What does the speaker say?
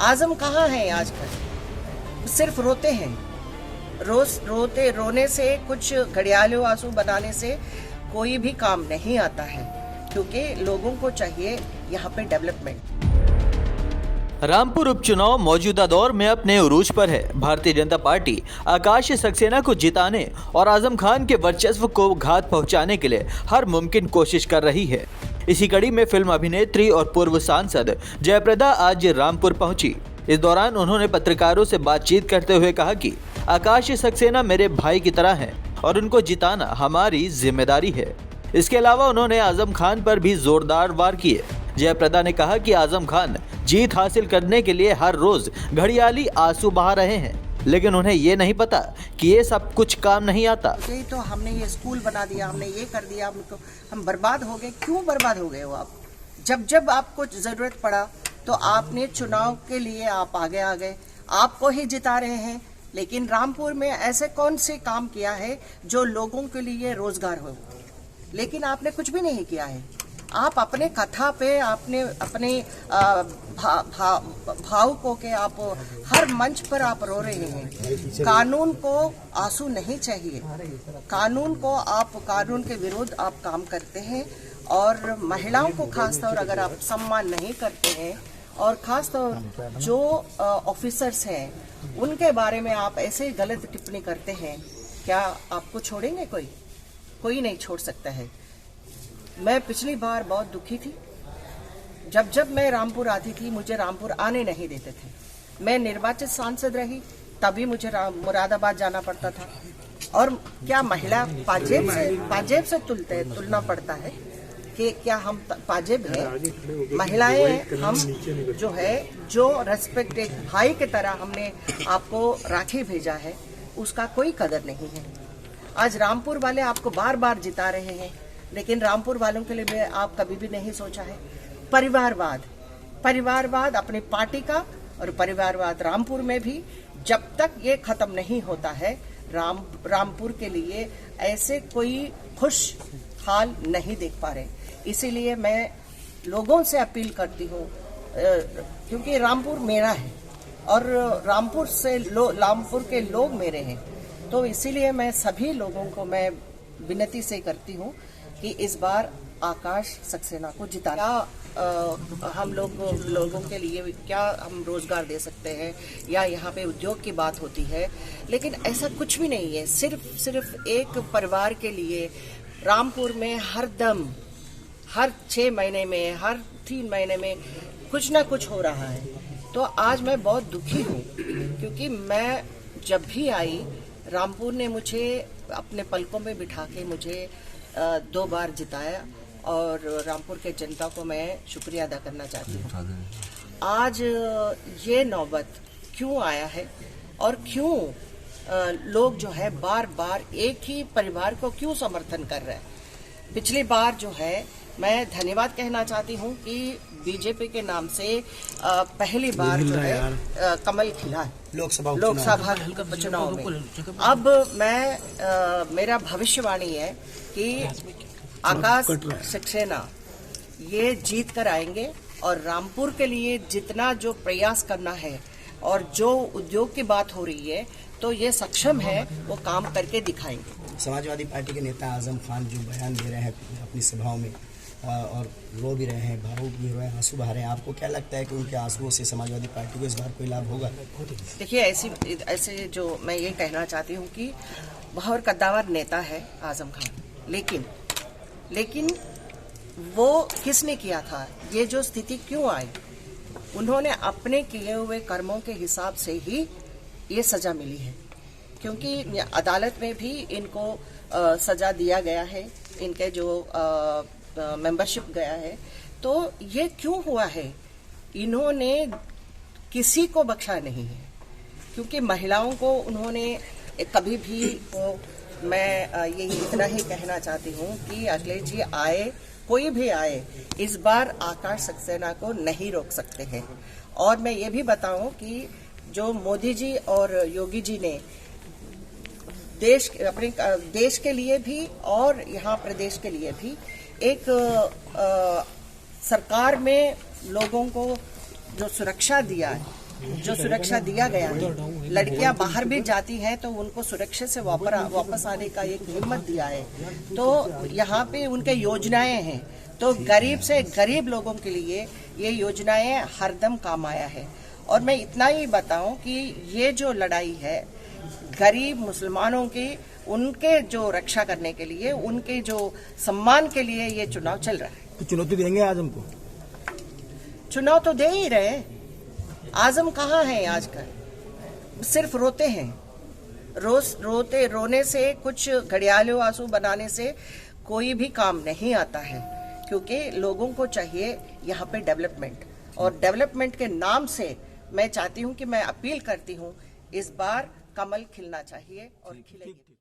आजम कहाँ है आजकल? सिर्फ रोते हैं। रोने से, कुछ घड़ियालों आंसू बनाने से कोई भी काम नहीं आता है, क्योंकि लोगों को चाहिए यहाँ पे डेवलपमेंट। रामपुर उपचुनाव मौजूदा दौर में अपने उरूज पर है। भारतीय जनता पार्टी आकाश सक्सेना को जिताने और आजम खान के वर्चस्व को घात पहुंचाने के लिए हर मुमकिन कोशिश कर रही है। इसी कड़ी में फिल्म अभिनेत्री और पूर्व सांसद जयप्रदा आज रामपुर पहुंची। इस दौरान उन्होंने पत्रकारों से बातचीत करते हुए कहा कि आकाश सक्सेना मेरे भाई की तरह हैं और उनको जिताना हमारी जिम्मेदारी है। इसके अलावा उन्होंने आजम खान पर भी जोरदार वार किए। जयप्रदा ने कहा कि आजम खान जीत हासिल करने के लिए हर रोज घड़ियाली आंसू बहा रहे हैं, लेकिन उन्हें ये नहीं पता कि ये सब कुछ काम नहीं आता। तो हमने ये स्कूल बना दिया, हमने ये कर दिया, हम बर्बाद हो गए। क्यों बर्बाद हो गए हो आप? जब आपको जरूरत पड़ा तो आपने चुनाव के लिए आप आगे आ गए, आपको ही जिता रहे हैं। लेकिन रामपुर में ऐसे कौन से काम किया है जो लोगों के लिए रोजगार हो? लेकिन आपने कुछ भी नहीं किया है। आप अपने कथा पे, आपने अपने भावुकों के आप हर मंच पर आप रो रहे हैं। कानून को आंसू नहीं चाहिए। कानून के विरुद्ध आप काम करते हैं, और महिलाओं को खासतौर अगर आप सम्मान नहीं करते हैं, और खासतौर जो ऑफिसर्स हैं उनके बारे में आप ऐसे गलत टिप्पणी करते हैं, क्या आपको छोड़ेंगे? कोई नहीं छोड़ सकता है। मैं पिछली बार बहुत दुखी थी। जब मैं रामपुर आती थी, मुझे रामपुर आने नहीं देते थे। मैं निर्वाचित सांसद रही, तभी मुझे मुरादाबाद जाना पड़ता था। और क्या महिला पाजेब से तुलना पड़ता है कि क्या हम पाजेब हैं? महिलाएं हम जो रेस्पेक्ट, एक भाई की तरह हमने आपको राखी भेजा है, उसका कोई कदर नहीं है। आज रामपुर वाले आपको बार बार जिता रहे हैं, लेकिन रामपुर वालों के लिए भी आप कभी भी नहीं सोचा है। परिवारवाद अपनी पार्टी का, और परिवारवाद रामपुर में भी, जब तक ये खत्म नहीं होता है, रामपुर के लिए ऐसे कोई खुश हाल नहीं देख पा रहे। इसीलिए मैं लोगों से अपील करती हूँ, क्योंकि रामपुर मेरा है और रामपुर के लोग मेरे हैं, तो इसीलिए मैं सभी लोगों को मैं विनती से करती हूँ कि इस बार आकाश सक्सेना को जिताना। हम लोगों के लिए क्या हम रोजगार दे सकते हैं, या यहाँ पे उद्योग की बात होती है, लेकिन ऐसा कुछ भी नहीं है। सिर्फ एक परिवार के लिए रामपुर में हर 6 महीने में, हर 3 महीने में कुछ ना कुछ हो रहा है। तो आज मैं बहुत दुखी हूँ, क्योंकि मैं जब भी आई, रामपुर ने मुझे अपने पलकों में बिठा के मुझे 2 बार जिताया, और रामपुर के जनता को मैं शुक्रिया अदा करना चाहती हूँ। आज ये नौबत क्यों आया है, और क्यों लोग जो है बार बार एक ही परिवार को क्यों समर्थन कर रहे हैं? पिछली बार जो है, मैं धन्यवाद कहना चाहती हूँ कि बीजेपी के नाम से पहली बार जो है कमल खिला लोकसभा चुनाव में। अब मेरा भविष्यवाणी है कि आकाश सक्सेना ये जीत कर आएंगे, और रामपुर के लिए जितना जो प्रयास करना है और जो उद्योग की बात हो रही है, तो ये सक्षम है, वो काम करके दिखाएंगे। समाजवादी पार्टी के नेता आजम खान जो बयान दे रहे हैं अपनी सभाओं में, और रो भी रहे हैं, भावुक भी हो रहे हैं, आंसू बहा रहे हैं, आपको क्या लगता है कि उनके आंसुओं से समाजवादी पार्टी को इस बार कोई लाभ होगा? देखिए, ऐसे जो मैं ये कहना चाहती हूँ कि बहुत कद्दावर नेता है आजम खान, लेकिन वो किसने किया था? ये जो स्थिति क्यों आई? उन्होंने अपने किए हुए कर्मों के हिसाब से ही ये सजा मिली है, क्योंकि अदालत में भी इनको सजा दिया गया है, इनके जो मेंबरशिप गया है। तो ये क्यों हुआ है? इन्होंने किसी को बख्शा नहीं है, क्योंकि महिलाओं को उन्होंने कभी भी मैं यही इतना ही कहना चाहती हूँ कि अखिलेश जी आए, कोई भी आए, इस बार आकाश सक्सेना को नहीं रोक सकते हैं। और मैं ये भी बताऊं कि जो मोदी जी और योगी जी ने अपने देश के लिए भी और यहाँ प्रदेश के लिए भी एक सरकार में लोगों को जो सुरक्षा दिया है, जो सुरक्षा दिया गया है, लड़कियां बाहर भी जाती हैं तो उनको सुरक्षा से वापस आने का एक हिम्मत दिया है। तो यहाँ पे उनके योजनाएं हैं, तो गरीब से गरीब लोगों के लिए ये योजनाएं हरदम काम आया है। और मैं इतना ही बताऊं कि ये जो लड़ाई है गरीब मुसलमानों की, उनके जो रक्षा करने के लिए, उनके जो सम्मान के लिए ये चुनाव चल रहा है। तो चुनौती देंगे आजम को? चुनाव तो दे ही रहे। आजम कहाँ है आजकल? सिर्फ रोते हैं। रोने से, कुछ घड़ियालों आंसू बनाने से कोई भी काम नहीं आता है, क्योंकि लोगों को चाहिए यहाँ पे डेवलपमेंट। और डेवलपमेंट के नाम से मैं चाहती हूँ कि मैं अपील करती हूँ, इस बार कमल खिलना चाहिए और खिलेगी।